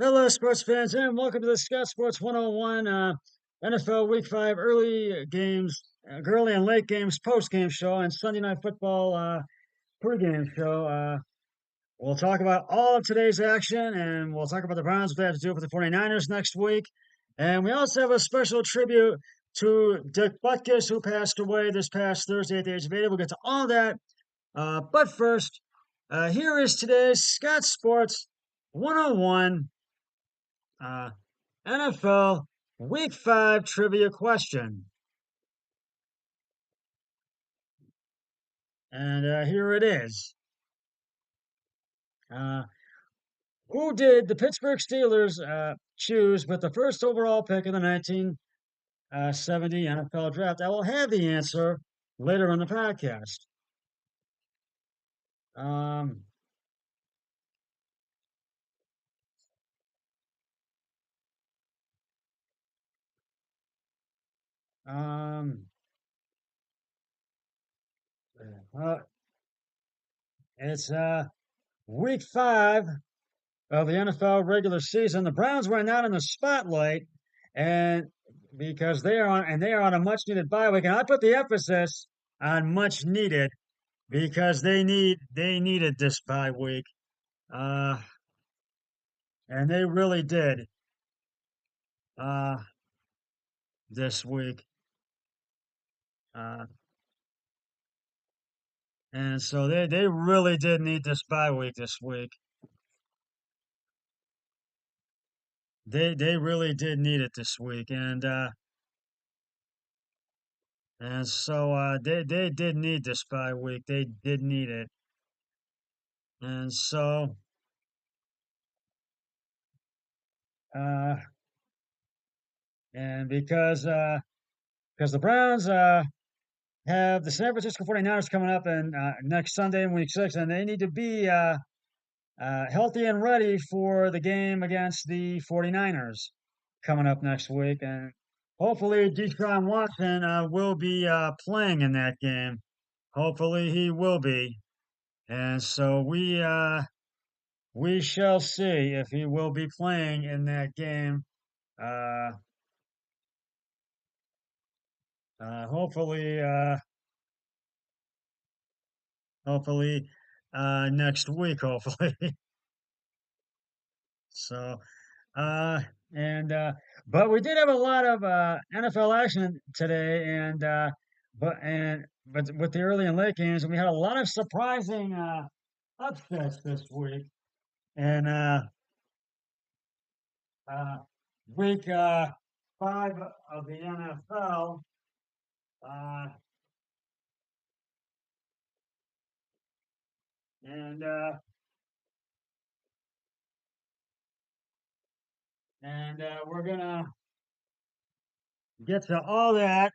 Hello, sports fans, and welcome to the Scott Sports 101 NFL Week 5 early games, early and late games, post game show, and Sunday Night Football pregame show. We'll talk about all of today's action, and we'll talk about the Browns, what they have to do for the 49ers next week. And we also have a special tribute to Dick Butkus, who passed away this past Thursday at the age of 80. We'll get to all that. But first, here is today's Scott Sports 101. NFL Week 5 trivia question. And here it is. Uh, who did the Pittsburgh Steelers choose with the first overall pick in the 1970 NFL draft? I will have the answer later in the podcast. Um, um, uh, it's Week 5 of the NFL regular season. The Browns were not in the spotlight, and because they are on a much needed bye week, and I put the emphasis on much needed because they needed this bye week, uh, and they really did uh, this week, uh, and so they really did need this bye week this week. They really did need it this week, and so they did need this bye week. They did need it, and so uh, and because the Browns have the San Francisco 49ers coming up and next Sunday in week 6, and they need to be healthy and ready for the game against the 49ers coming up next week. And hopefully Deshaun Watson will be playing in that game. Hopefully he will be. And so we shall see if he will be playing in that game. Uh, hopefully hopefully next week, hopefully. So uh and but we did have a lot of NFL action today, and but with the early and late games, and we had a lot of surprising upsets this week. And uh week 5 of the NFL, uh and uh we're gonna get to all that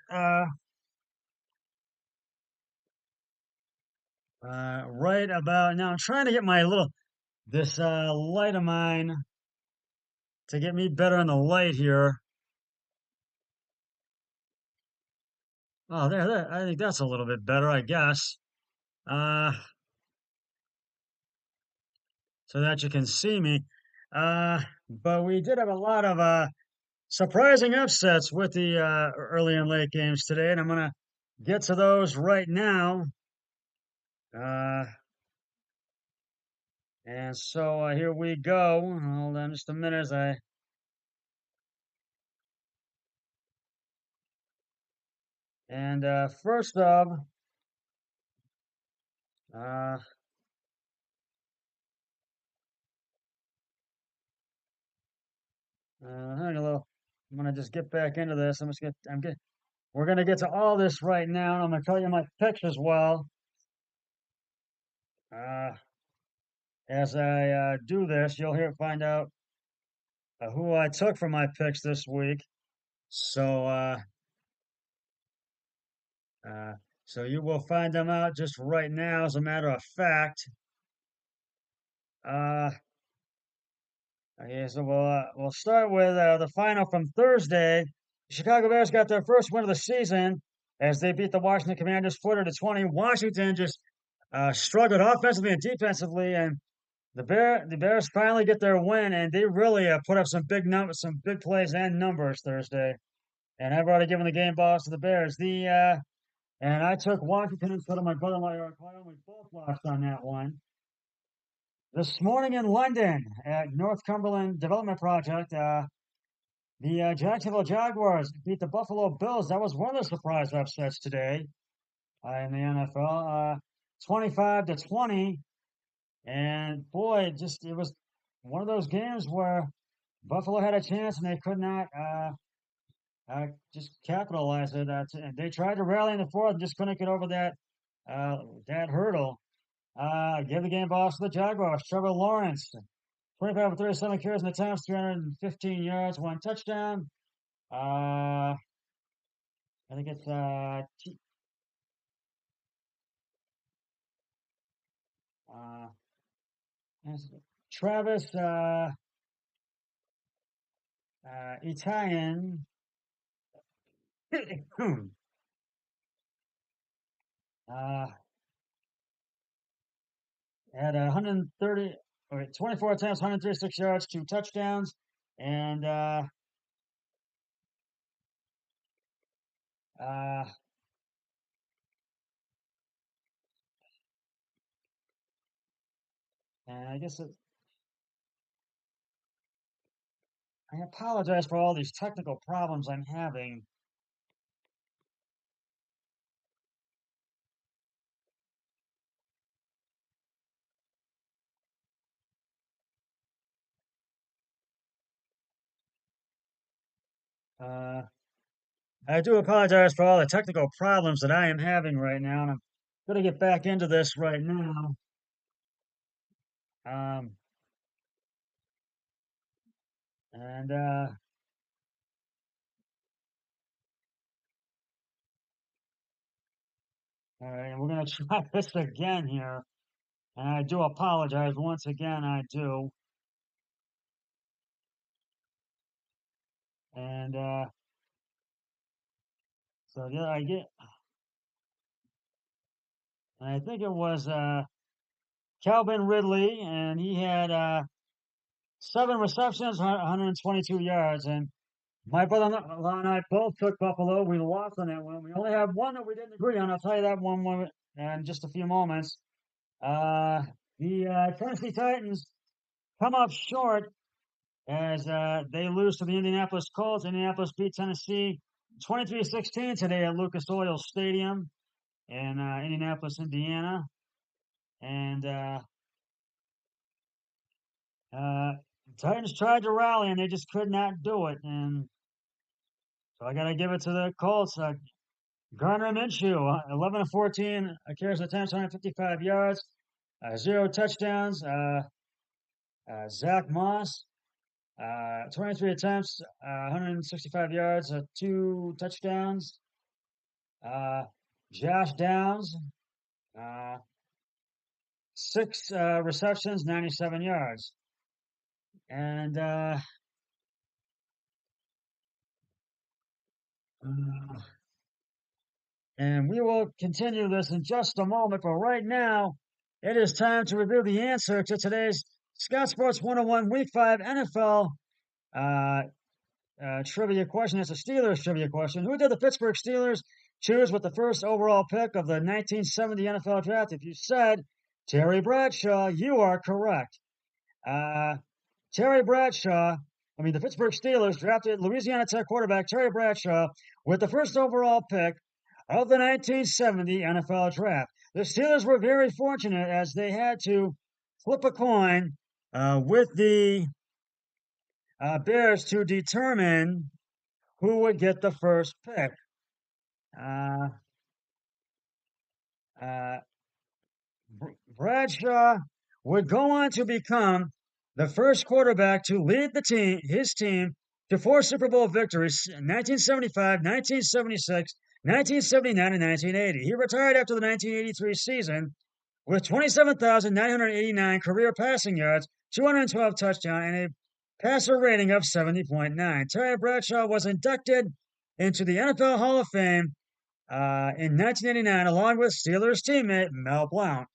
right about now. I'm trying to get my little this light of mine to get me better in the light here. Oh, there. I think that's a little bit better, I guess. Uh, so that you can see me. But we did have a lot of surprising upsets with the early and late games today, and I'm gonna get to those right now. Uh, and so here we go. Hold on just a minute as I. And first up, uh, hang a little. I'm gonna just get back into this. We're gonna get to all this right now, and I'm gonna tell you my picks as well. Uh, as I do this, you'll find out who I took for my picks this week. So, uh, so you will find them out just right now. As a matter of fact, uh, okay. So we'll start with the final from Thursday. The Chicago Bears got their first win of the season as they beat the Washington Commanders 40-20. Washington just struggled offensively and defensively, and The Bears finally get their win, and they really put up some big numbers, some big plays and numbers Thursday. And I've already given the game balls to the Bears. And I took Washington instead of my brother-in-law Eric Weddle. We both lost on that one. This morning in London at North Cumberland Development Project, the Jacksonville Jaguars beat the Buffalo Bills. That was one of the surprise upsets today in the NFL, 25-20. And boy, it was one of those games where Buffalo had a chance and they could not just capitalize it. And they tried to rally in the fourth and just couldn't get over that hurdle. Give the game balls to the Jaguars. Trevor Lawrence, 25 of 37 carries in the times, 315 yards, one touchdown. I think it's uh, Travis Italian. uh, had 130 or 24 attempts, 136 yards, two touchdowns, and uh, and I guess I apologize for all these technical problems I'm having. Uh, I do apologize for all the technical problems that I am having right now, and I'm going to get back into this right now. Um, and all right, and we're going to try this again here. And I do apologize once again. I do. And so yeah, I think it was Calvin Ridley, and he had 7 receptions, 122 yards. And my brother-in-law and I both took Buffalo. We lost on that one. We only have one that we didn't agree on. I'll tell you that one in just a few moments. The Tennessee Titans come up short as they lose to the Indianapolis Colts. Indianapolis beat Tennessee 23-16 today at Lucas Oil Stadium in Indianapolis, Indiana. And uh, Titans tried to rally and they just could not do it. And so I got to give it to the Colts. Gardner Minshew, 11 of 14 carries attempts, 155 yards, 0 touchdowns. Zach Moss, 23 attempts, 165 yards, 2 touchdowns. Josh Downs, uh, 6 receptions, 97 yards. And and we will continue this in just a moment. But right now, it is time to review the answer to today's Scott Sports 101 Week 5 NFL uh, trivia question. It's a Steelers trivia question. Who did the Pittsburgh Steelers choose with the first overall pick of the 1970 NFL draft? If you said Terry Bradshaw, you are correct. Terry Bradshaw, the Pittsburgh Steelers drafted Louisiana Tech quarterback Terry Bradshaw with the first overall pick of the 1970 NFL draft. The Steelers were very fortunate as they had to flip a coin with the Bears to determine who would get the first pick. Uh, uh, Bradshaw would go on to become the first quarterback to lead his team to 4 Super Bowl victories in 1975, 1976, 1979, and 1980. He retired after the 1983 season with 27,989 career passing yards, 212 touchdowns, and a passer rating of 70.9. Terry Bradshaw was inducted into the NFL Hall of Fame in 1989, along with Steelers teammate Mel Blount.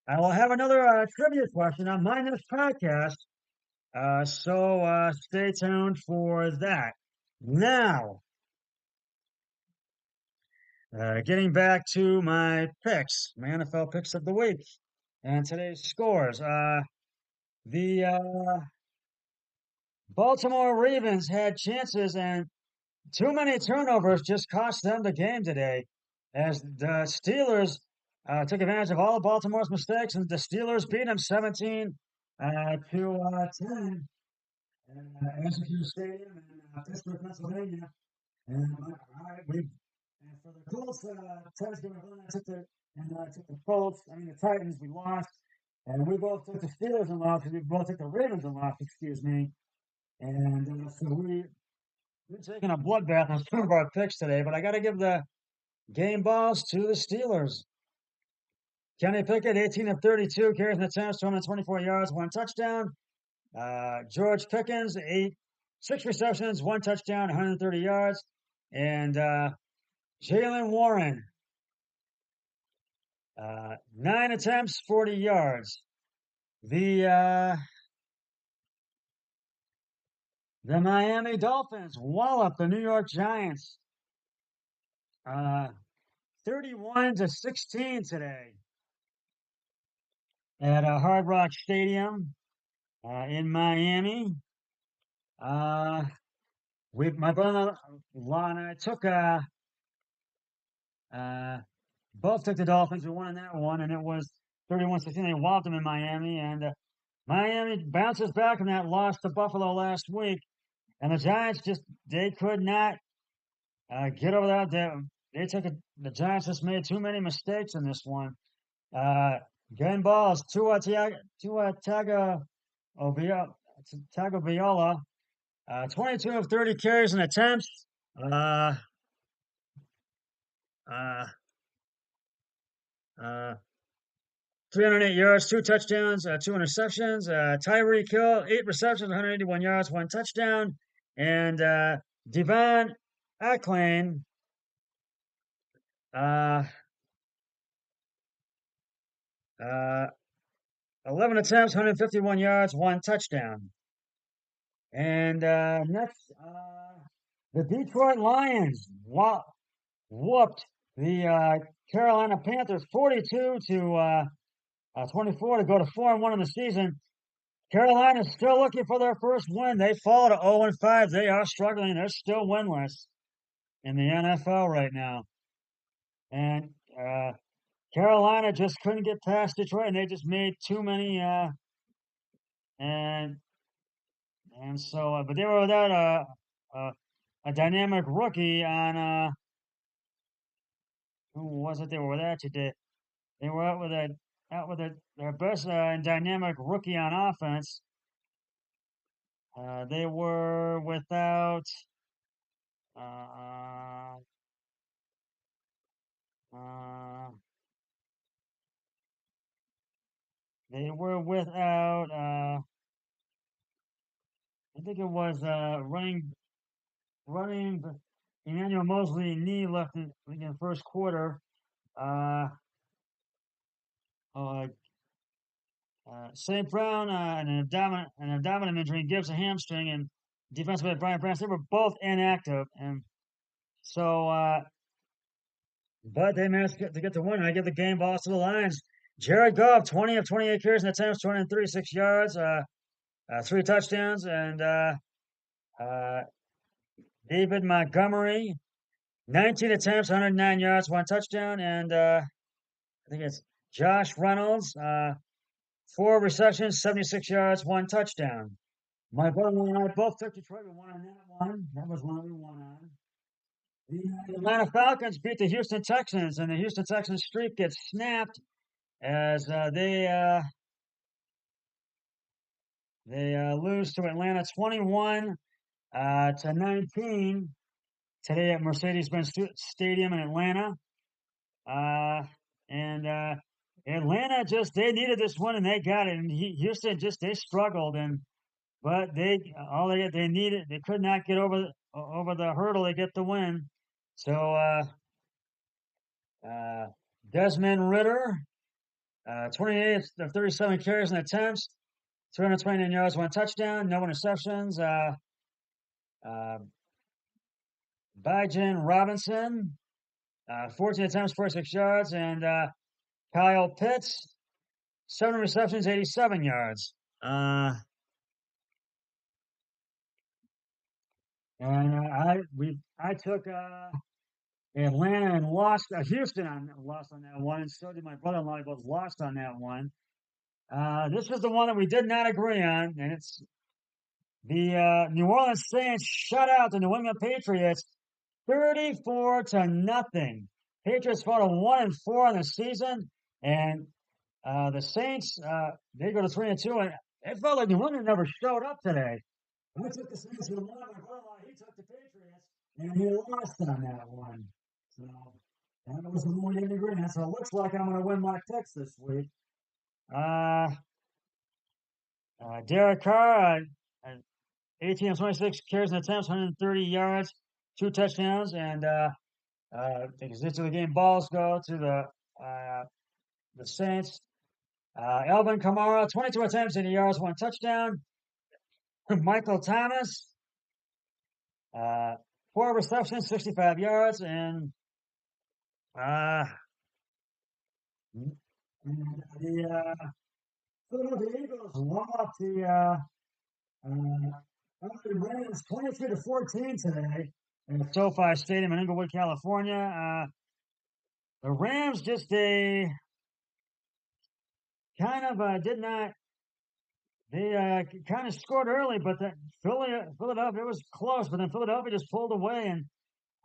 I will have another trivia question on my next podcast. So stay tuned for that. Now, getting back to my picks, my NFL picks of the week, and today's scores. The Baltimore Ravens had chances, and too many turnovers just cost them the game today, as the Steelers took advantage of all of Baltimore's mistakes, and the Steelers beat them 17 to 10 at Exeter Stadium in Pittsburgh, Pennsylvania. And and for the Colts, Ted's going to I took the Colts. I mean the Titans. We lost, and we both took the Steelers and lost. We both took the Ravens and lost. Excuse me. And so we're taking a bloodbath on some of our picks today. But I got to give the game balls to the Steelers. Kenny Pickett, 18 of 32, carries and attempts, 224 yards, one touchdown. George Pickens, six receptions, one touchdown, 130 yards. And Jalen Warren, 9 attempts, 40 yards. The Miami Dolphins walloped the New York Giants, 31-16 today at Hard Rock Stadium in Miami. My brother-in-law and I both took the Dolphins. We won in that one, and it was 31-16. They walloped them in Miami, and Miami bounces back from that loss to Buffalo last week, and the Giants they could not get over that. The Giants just made too many mistakes in this one. Game balls Tagovailoa, 22 of 30 carries and attempts. Uh, uh, uh, 308 yards, two touchdowns, two interceptions. Tyreek Hill, 8 receptions, 181 yards, one touchdown. And Devon Achane, uh, uh, 11 attempts, 151 yards, one touchdown. And next, the Detroit Lions whooped the Carolina Panthers 42 to 24 to go to 4-1 in the season. Carolina's still looking for their first win. They fall to 0-5. They are struggling. They're still winless in the NFL right now. And Carolina just couldn't get past Detroit, and they just made too many. And so, but they were without a dynamic rookie on. Who was it? They were without today. They were out with their best and dynamic rookie on offense. They were without. Uh, uh, they were without. I think it was running. Emmanuel Mosley knee left in the first quarter. Uh, uh, St. Brown an abdominal injury, gives a hamstring, and defensive back Brian Branch. They were both inactive, and so but they managed to get the win. I give the game balls to the Lions. Jared Goff, 20 of 28 carries and attempts, 236 yards, three touchdowns, and uh, David Montgomery, 19 attempts, 109 yards, one touchdown, and I think it's Josh Reynolds, 4 receptions, 76 yards, one touchdown. My brother and I both took Detroit. We won on that one. That was one we won on. The Atlanta Falcons beat the Houston Texans, and the Houston Texans streak gets snapped as they lose to Atlanta 21-19 today at Mercedes-Benz Stadium in Atlanta. And Atlanta they needed this one and they got it. And Houston they struggled but they needed they could not get over the hurdle to get the win. So Desmond Ritter, 28 of 37 carries and attempts, 329 yards, 1 touchdown, no interceptions. Uh, Bijan Robinson, 14 attempts, 46 yards, and Kyle Pitts, 7 receptions, 87 yards. I took Atlanta and lost Houston on lost on that one, and so did my brother-in-law. Both lost on that one. This was the one that we did not agree on, and it's the New Orleans Saints shut out the New England Patriots 34-0. Patriots fought a 1-4 in the season, and the Saints they go to 3-2, and it felt like New England never showed up today. I took the Saints with one. My brother-in-law, he took the Patriots, and he lost on that one. So that was the one we didn't agree on. So it looks like I'm going to win my picks this week. Uh, Derek Carr, 18 of 26 carries and attempts, 130 yards, 2 touchdowns, and the game balls go to the Saints. Alvin Kamara, 22 attempts, 80 yards, 1 touchdown. Michael Thomas, 4 receptions, 65 yards, and the Philadelphia Eagles lost the Rams 23-14 today in SoFi Stadium in Inglewood, California. The Rams just kind of did not. They kind of scored early, but Philadelphia, it was close, but then Philadelphia just pulled away, and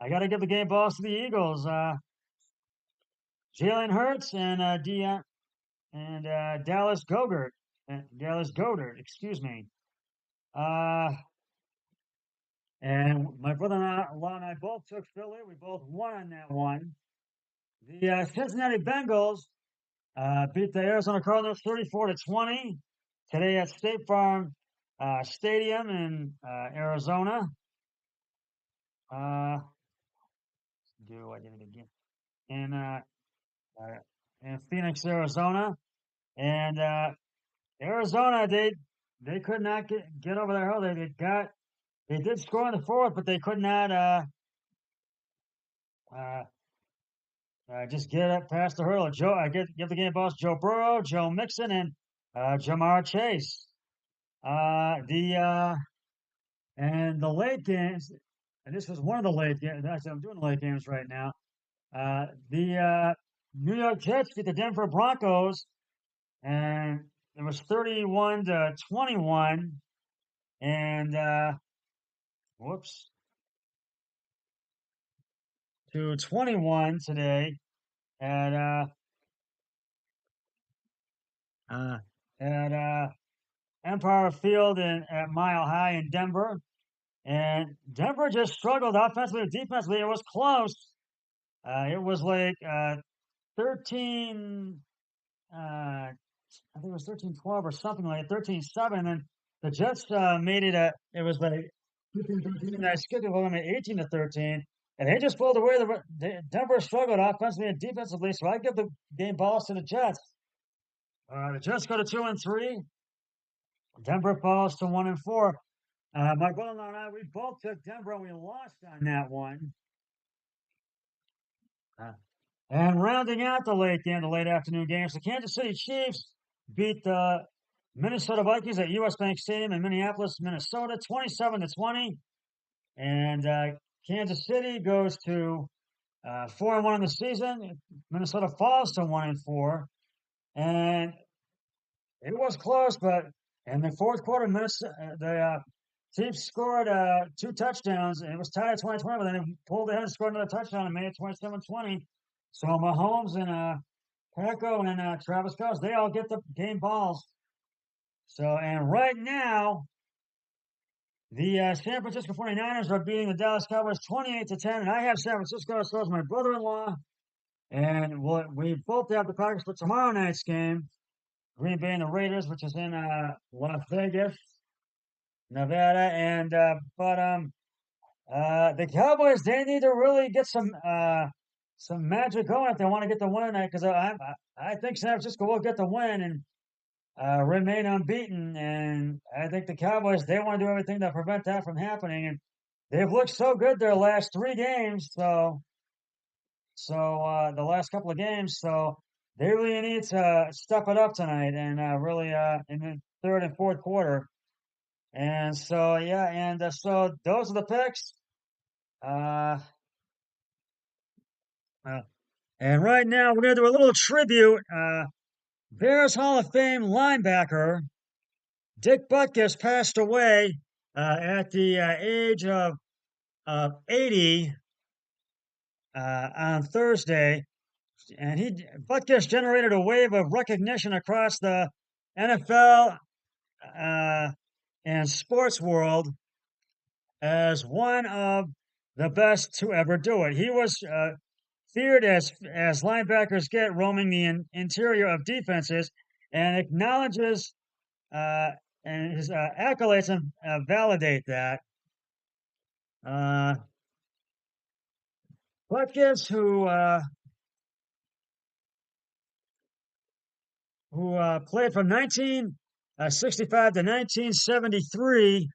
I got to give the game balls to the Eagles. Jalen Hurts and Dallas Goedert, excuse me. And my brother-in-law and I both took Philly. We both won on that one. The Cincinnati Bengals beat the Arizona Cardinals 34-20 today at State Farm Stadium in Arizona. Do I did it again? In Phoenix, Arizona, and Arizona they could not get over their hill. They did score in the fourth, but they could not just get up past the hurdle. I give the game boss Joe Burrow, Joe Mixon, and Jamar Chase. And the late games, and this was one of the late games. Actually, I'm doing the late games right now. The New York Jets beat the Denver Broncos, and it was 31-21. And whoops, to 21 today at uh, at Empire Field at Mile High in Denver. And Denver just struggled offensively and defensively. It was close. It was like 13, I think it was 13-12 or something like 13-7. And then the Jets made it it was like 15-13. And I skipped it with them at 18-13. And they just pulled away. Denver struggled offensively and defensively. So I give the game balls to the Jets. The Jets go to 2-3. Denver falls to 1-4. My brother-in-law and I, we both took Denver and we lost on that one. And rounding out the late afternoon games, the Kansas City Chiefs beat the Minnesota Vikings at US Bank Stadium in Minneapolis, Minnesota, 27-20. And Kansas City goes to 4-1 in the season. Minnesota falls to 1-4. And it was close, but in the fourth quarter, the Chiefs scored 2 touchdowns, and it was tied at 20-20, but then they pulled ahead and scored another touchdown and made it 27-20. So Mahomes and Paco and Travis Kelce, they all get the game balls. So, and right now, the San Francisco 49ers are beating the Dallas Cowboys 28-10, and I have San Francisco as well as my brother-in-law. And we both have the Packers for tomorrow night's game. Green Bay and the Raiders, which is in Las Vegas, Nevada, and the Cowboys, they need to really get some some magic going if they want to get the win tonight. Because I think San Francisco will get the win and remain unbeaten. And I think the Cowboys, they want to do everything to prevent that from happening. And they've looked so good their last three games. So the last couple of games. So they really need to step it up tonight and really in the third and fourth quarter. And so yeah, and so those are the picks. Uh, uh, and right now we're gonna do a little tribute. Bears Hall of Fame linebacker Dick Butkus passed away at the age of 80 on Thursday, and Butkus generated a wave of recognition across the NFL and sports world as one of the best to ever do it. He was feared as linebackers get, roaming the interior of defenses, and acknowledges and his accolades and validate that. Butkus, who played from 1965 to 1973,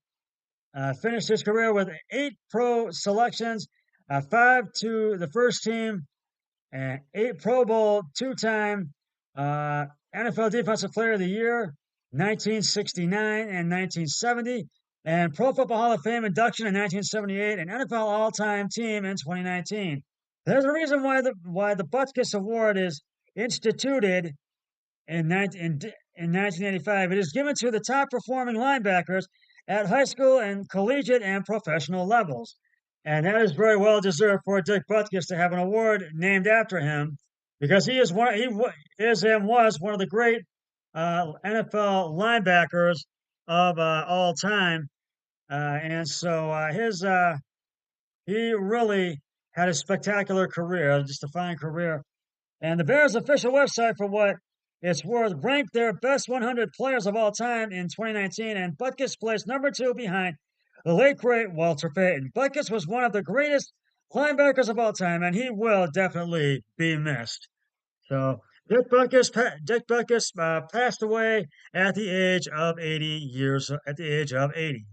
finished his career with 8 pro selections, 5 to the first team, and 8 Pro Bowl, 2-time NFL Defensive Player of the Year, 1969 and 1970, and Pro Football Hall of Fame induction in 1978, and NFL All-Time Team in 2019. There's a reason why the Butkus Award is instituted in 1985. It is given to the top performing linebackers at high school and collegiate and professional levels. And that is very well deserved for Dick Butkus to have an award named after him, because he is and was one of the great NFL linebackers of all time. And so he really had a spectacular career, just a fine career. And the Bears' official website, for what it's worth, ranked their best 100 players of all time in 2019, and Butkus placed number 2 behind the late great Walter Payton. Butkus was one of the greatest linebackers of all time, and he will definitely be missed. So Dick Butkus passed away at the age of 80 years. At the age of 80.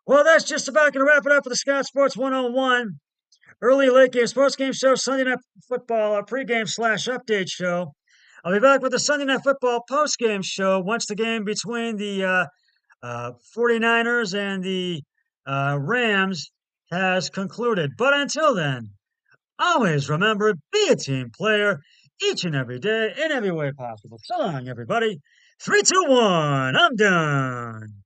Well, that's just about going to wrap it up for the Scott Sports 101 early late game sports game show, Sunday Night Football, a pregame / update show. I'll be back with the Sunday Night Football post-game show once the game between the 49ers and the Rams has concluded. But until then, always remember, be a team player each and every day in every way possible. So long, everybody. 3, 2, 1, I'm done.